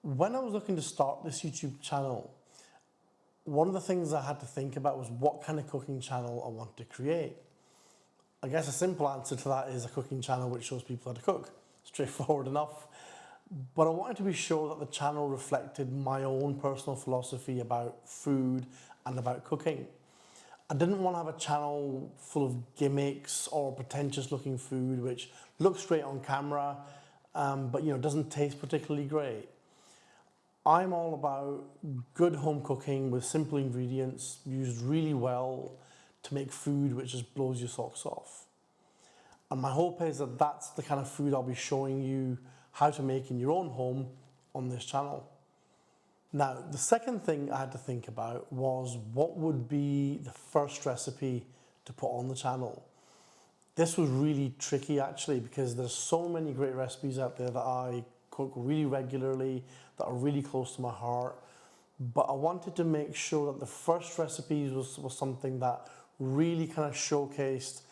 When I was looking to start this YouTube channel, one of the things I had to think about was what kind of cooking channel I want to create. I guess a simple answer to that is a cooking channel which shows people how to cook. Straightforward enough. But I wanted to be sure that the channel reflected my own personal philosophy about food and about cooking. I didn't want to have a channel full of gimmicks or pretentious looking food which looks great on camera, but doesn't taste particularly great. I'm all about good home cooking with simple ingredients used really well to make food which just blows your socks off. And my hope is that that's the kind of food I'll be showing you how to make in your own home on this channel. Now, the second thing I had to think about was what would be the first recipe to put on the channel. This was really tricky actually because there's so many great recipes out there that I cook really regularly, that are really close to my heart. But I wanted to make sure that the first recipes was something that really kind of showcased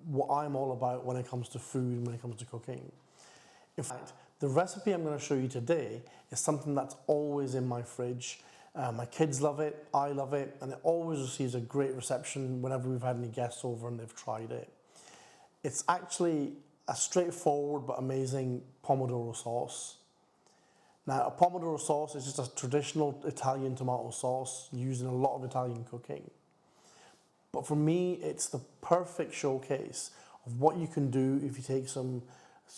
what I'm all about when it comes to food, when it comes to cooking. In fact, the recipe I'm going to show you today is something that's always in my fridge. My kids love it, I love it, and it always receives a great reception whenever we've had any guests over and they've tried it. It's actually a straightforward but amazing Pomodoro sauce. Now, a Pomodoro sauce is just a traditional Italian tomato sauce used in a lot of Italian cooking. But for me, it's the perfect showcase of what you can do if you take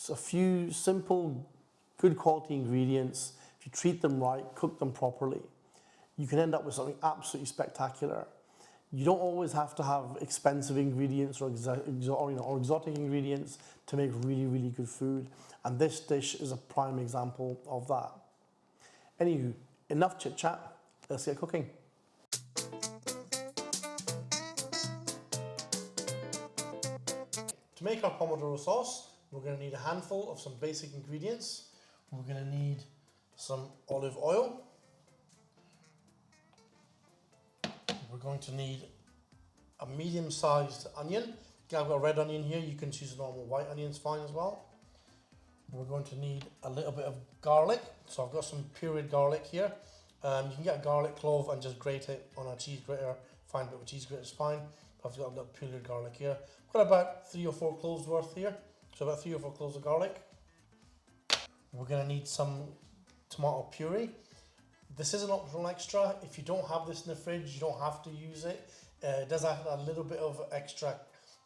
a few simple, good quality ingredients, if you treat them right, cook them properly, you can end up with something absolutely spectacular. You don't always have to have expensive ingredients or exotic ingredients to make really, really good food. And this dish is a prime example of that. Anywho, enough chit chat, let's get cooking. To make our Pomodoro sauce, we're going to need a handful of some basic ingredients. We're going to need some olive oil. We're going to need a medium-sized onion. I've got a red onion here, you can choose a normal white onion, it's fine as well. We're going to need a little bit of garlic. So I've got some pureed garlic here. You can get a garlic clove and just grate it on a cheese grater. Fine bit of cheese grater is fine. I've got a little pureed garlic here. I've got about 3 or 4 cloves worth here. So about 3 or 4 cloves of garlic. We're going to need some tomato puree. This is an optional extra. If you don't have this in the fridge, you don't have to use it. It does add a little bit of extra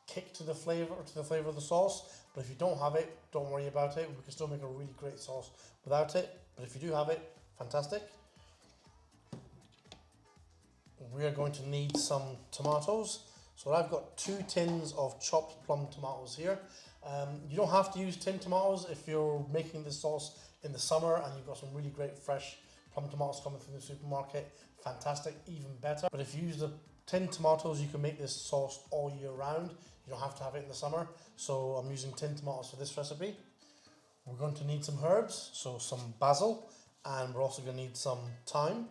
kick to the flavor of the sauce. But if you don't have it, don't worry about it. We can still make a really great sauce without it. But if you do have it, fantastic. We are going to need some tomatoes. So I've got 2 tins of chopped plum tomatoes here. You don't have to use tin tomatoes if you're making this sauce in the summer and you've got some really great fresh plum tomatoes coming from the supermarket. Fantastic, even better. But if you use the tin tomatoes, you can make this sauce all year round. You don't have to have it in the summer. So I'm using tin tomatoes for this recipe. We're going to need some herbs, so some basil, and we're also going to need some thyme.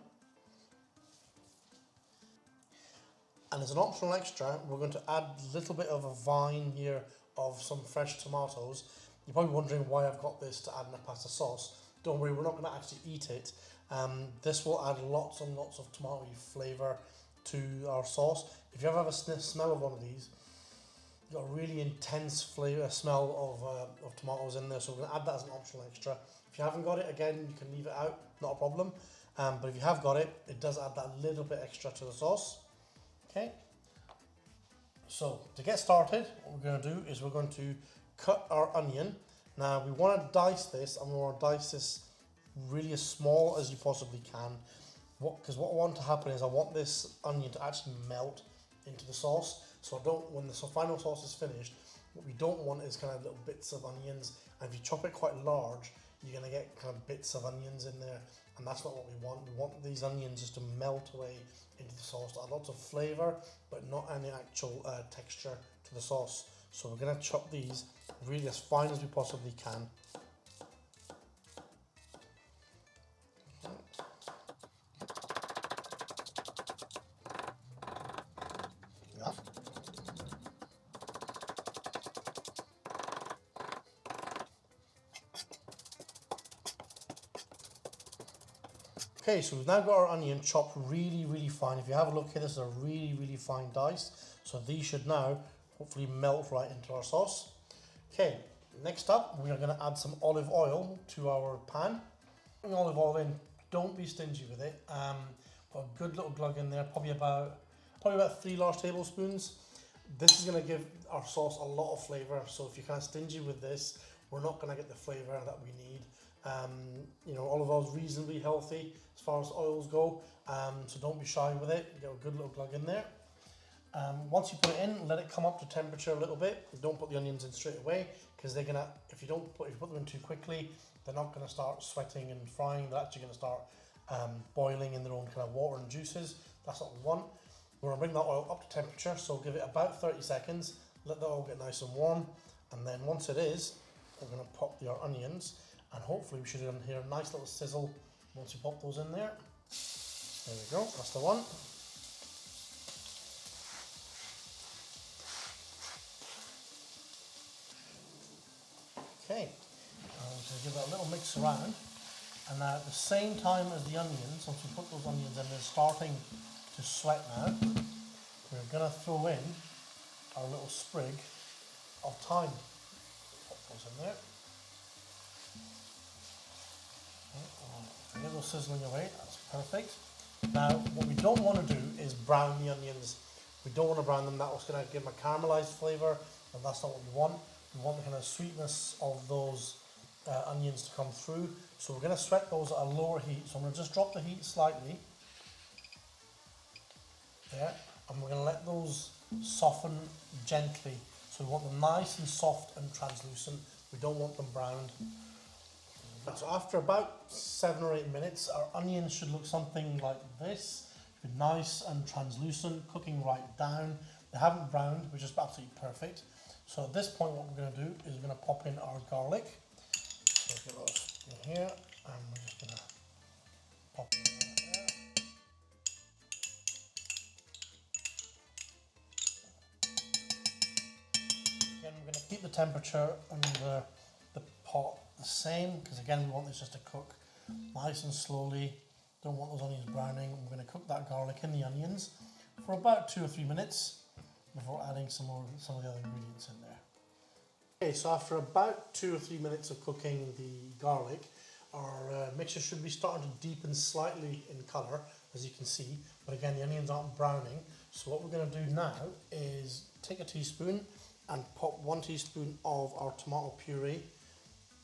And as an optional extra, we're going to add a little bit of a vine here of some fresh tomatoes. You're probably wondering why I've got this to add in a pasta sauce. Don't worry, we're not going to actually eat it. This will add lots and lots of tomatoey flavour to our sauce. If you ever have a smell of one of these, you've got a really intense smell of tomatoes in there, so we're going to add that as an optional extra. If you haven't got it, again, you can leave it out, not a problem. But if you have got it, it does add that little bit extra to the sauce. Okay, so to get started, what we're going to do is we're going to cut our onion. Now we want to dice this, and we want to dice this really as small as you possibly can. Because what I want to happen is I want this onion to actually melt into the sauce. So when the final sauce is finished, what we don't want is kind of little bits of onions. And if you chop it quite large, you're going to get kind of bits of onions in there. And that's not what we want. We want these onions just to melt away into the sauce, to add lots of flavour, but not any actual texture to the sauce. So we're going to chop these really as fine as we possibly can. Enough. Okay, so we've now got our onion chopped really, really fine. If you have a look here, this is a really, really fine dice. So these should now hopefully melt right into our sauce. Okay, next up, we are going to add some olive oil to our pan. Bring olive oil in, don't be stingy with it. Put a good little glug in there, probably about 3 large tablespoons. This is going to give our sauce a lot of flavour, so if you're kind of stingy with this, we're not going to get the flavour that we need. You know, olive oil is reasonably healthy as far as oils go, so don't be shy with it. Get a good little glug in there. Once you put it in, let it come up to temperature a little bit. Don't put the onions in straight away, because they're gonna, if you put them in too quickly, they're not gonna start sweating and frying. They're actually gonna start boiling in their own kind of water and juices. That's what we want. We're gonna bring that oil up to temperature, so give it about 30 seconds. Let that oil get nice and warm, and then once it is, we're gonna pop our onions, and hopefully we should hear a nice little sizzle once you pop those in there. There we go, that's the one. Okay, I'm going to give that a little mix around, and now at the same time as the onions, once we put those onions in, they're starting to sweat now, we're going to throw in our little sprig of thyme. Pop those in there. Get those sizzling away, that's perfect. Now, what we don't want to do is brown the onions. We don't want to brown them, that's going to give them a caramelized flavour, and that's not what we want. We want the kind of sweetness of those onions to come through. So we're going to sweat those at a lower heat. So I'm going to just drop the heat slightly. There. And we're going to let those soften gently. So we want them nice and soft and translucent. We don't want them browned. So after about 7 or 8 minutes, our onions should look something like this. Nice and translucent, cooking right down. They haven't browned, which is absolutely perfect. So at this point, what we're going to do is we're going to pop in our garlic. So get those in here, and we're just going to pop it in there. Again, we're going to keep the temperature and the pot the same, because again, we want this just to cook nice and slowly. Don't want those onions browning. We're going to cook that garlic in the onions for about 2 or 3 minutes before adding some of the other ingredients in there. Okay, so after about 2 or 3 minutes of cooking the garlic, our mixture should be starting to deepen slightly in colour, as you can see, but again, the onions aren't browning. So what we're going to do now is take a teaspoon and pop 1 teaspoon of our tomato puree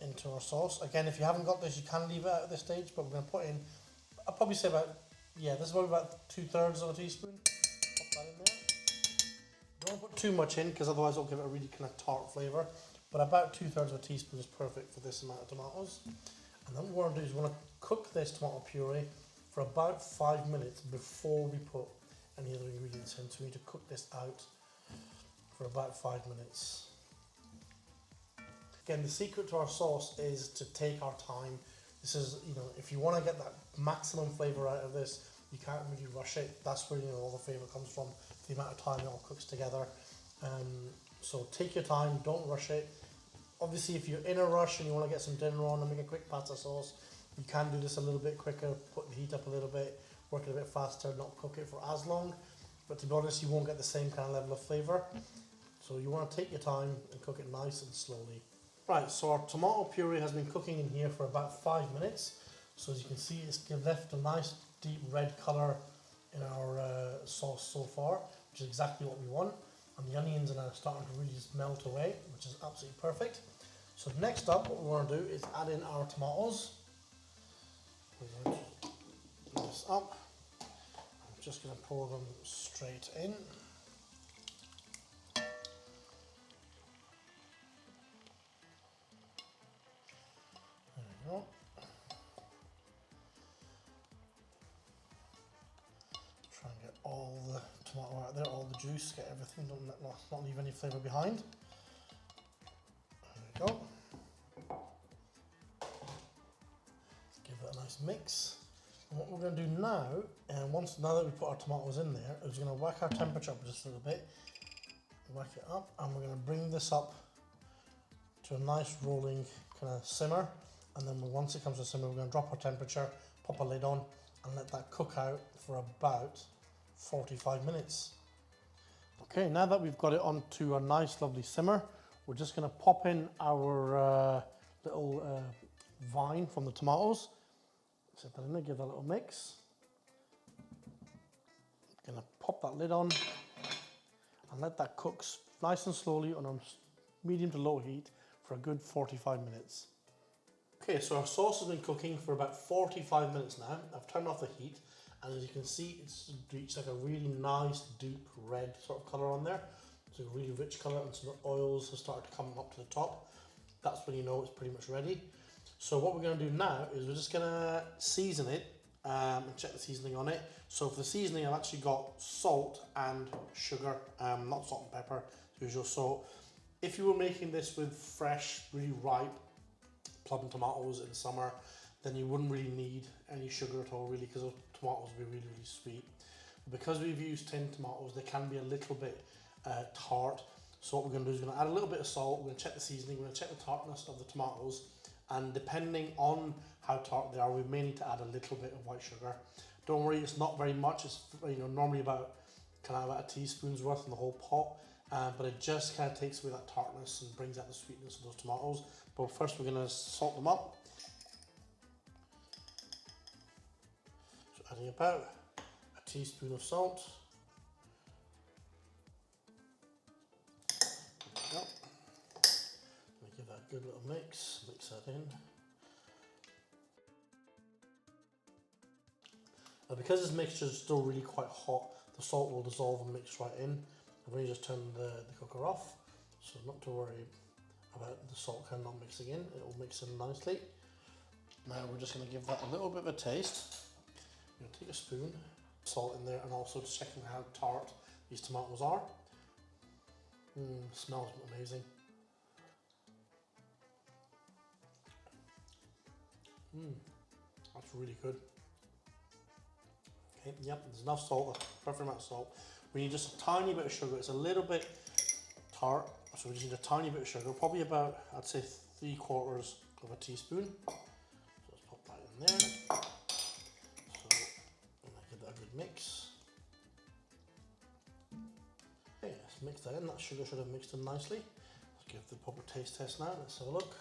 into our sauce. Again, if you haven't got this, you can leave it out at this stage, but we're going to put in, I'll probably say this is probably about 2/3 of a teaspoon. Pop that in there. Don't put too much in, because otherwise it'll give it a really kind of tart flavour. But about 2/3 of a teaspoon is perfect for this amount of tomatoes. And then what we want to do is we want to cook this tomato puree for about 5 minutes before we put any other ingredients in. So we need to cook this out for about 5 minutes. Again, the secret to our sauce is to take our time. This is, if you want to get that maximum flavour out of this, you can't really rush it. That's where all the flavour comes from, the amount of time it all cooks together. So take your time, don't rush it. Obviously, if you're in a rush and you want to get some dinner on and make a quick pasta sauce, you can do this a little bit quicker, put the heat up a little bit, work it a bit faster, not cook it for as long. But to be honest, you won't get the same kind of level of flavour. So you want to take your time and cook it nice and slowly. Right, so our tomato puree has been cooking in here for about 5 minutes. So as you can see, it's left a nice deep red colour in our sauce so far, which is exactly what we want. And the onions are now starting to really just melt away, which is absolutely perfect. So next up, what we want to do is add in our tomatoes. We're going to bring this up. I'm just going to pour them straight in. There we go. Try and get all the tomato out there, all the juice, get everything, not leave any flavour behind. There we go. Give it a nice mix. And what we're going to do now, now that we put our tomatoes in there, is we're going to whack our temperature up just a little bit. Whack it up, and we're going to bring this up to a nice rolling kind of simmer. And then once it comes to simmer, we're going to drop our temperature, pop a lid on, and let that cook out for about 45 minutes. Okay, now that we've got it onto a nice lovely simmer, we're just going to pop in our little vine from the tomatoes. Set that in there, give that a little mix. Going to pop that lid on and let that cook nice and slowly on a medium to low heat for a good 45 minutes. Okay, so our sauce has been cooking for about 45 minutes now. I've turned off the heat, and as you can see, it's reached like a really nice deep red sort of colour on there. It's a really rich colour, and so the oils have started to come up to the top. That's when you know it's pretty much ready. So what we're going to do now is we're just going to season it and check the seasoning on it. So for the seasoning, I've actually got salt and sugar, not salt and pepper, usual salt. If you were making this with fresh, really ripe plum tomatoes in summer, then you wouldn't really need any sugar at all, really, because those tomatoes would be really, really sweet. But because we've used tinned tomatoes, they can be a little bit tart. So what we're going to do is we're going to add a little bit of salt, we're going to check the seasoning, we're going to check the tartness of the tomatoes, and depending on how tart they are, we may need to add a little bit of white sugar. Don't worry, it's not very much. It's normally about a teaspoon's worth in the whole pot, but it just kind of takes away that tartness and brings out the sweetness of those tomatoes. But first, we're going to salt them up. So adding about a teaspoon of salt. There we go. Let me give that a good little mix. Mix that in. Now, because this mixture is still really quite hot, the salt will dissolve and mix right in. I've only just turned the cooker off, so not to worry about the salt kind of not mixing in. It will mix in nicely. Now we're just going to give that a little bit of a taste. I'm going to take a spoon, salt in there, and also just checking how tart these tomatoes are. Smells amazing. That's really good. Okay, yep, there's enough salt, a perfect amount of salt. We need just a tiny bit of sugar. It's a little bit tart, so we just need a tiny bit of sugar, probably about, I'd say, 3/4 of a teaspoon. So let's pop that in there. So I'm gonna give that a good mix. Okay, let's mix that in. That sugar should have mixed in nicely. Let's give the proper taste test now. Let's have a look.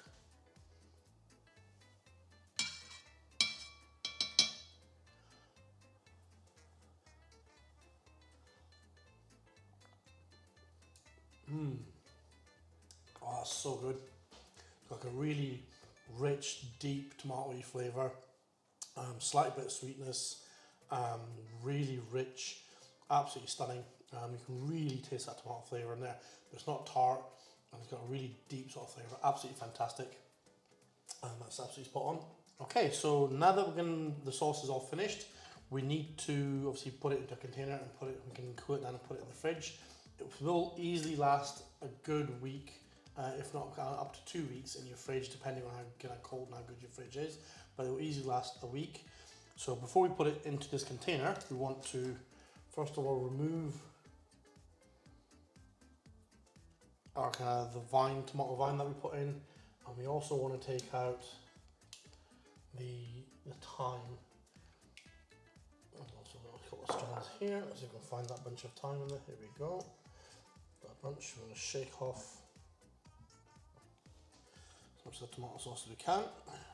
Oh, that's so good. It's like a really rich, deep tomatoey flavour. Slight bit of sweetness. Really rich. Absolutely stunning. You can really taste that tomato flavour in there. But it's not tart, and it's got a really deep sort of flavour. Absolutely fantastic. That's absolutely spot on. Okay, so now that the sauce is all finished, we need to obviously put it into a container and we can cool it down and put it in the fridge. It will easily last a good week, if not up to 2 weeks in your fridge, depending on how cold and how good your fridge is, but it will easily last a week. So before we put it into this container, we want to first of all remove our the tomato vine that we put in, and we also want to take out the thyme. There's also a couple of strands here. Let's see if we can find that bunch of thyme in there. Here we go. That bunch. We're going to shake off as much of the tomato sauce as we can.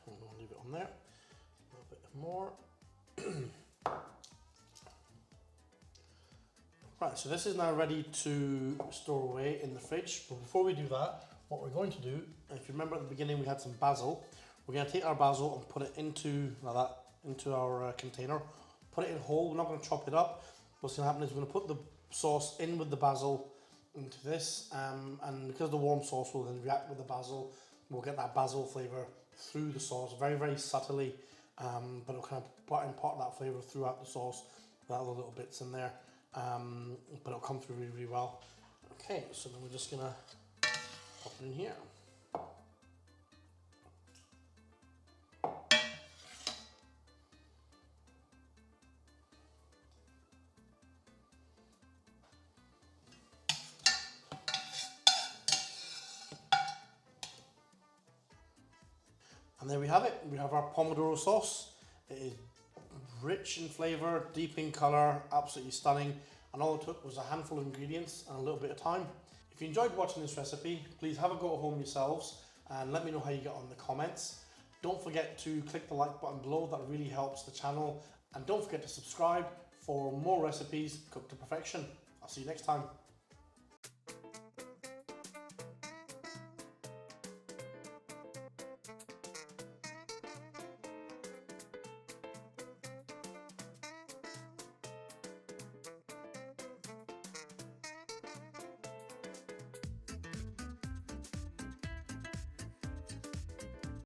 We're going to leave it on there. A little bit more. Right, so this is now ready to store away in the fridge. But before we do that, what we're going to do, if you remember at the beginning we had some basil, we're going to take our basil and put it into our container. Put it in whole. We're not going to chop it up. What's going to happen is we're going to put the sauce in with the basil into this, and because the warm sauce will then react with the basil, we'll get that basil flavour through the sauce very, very subtly, but it'll kind of impart that flavour throughout the sauce without the little bits in there, but it'll come through really, really well. Okay, so then we're just going to pop it in here. And there we have it. We have our Pomodoro sauce. It is rich in flavour, deep in colour, absolutely stunning. And all it took was a handful of ingredients and a little bit of time. If you enjoyed watching this recipe, please have a go at home yourselves and let me know how you get on in the comments. Don't forget to click the like button below, that really helps the channel. And don't forget to subscribe for more recipes cooked to perfection. I'll see you next time.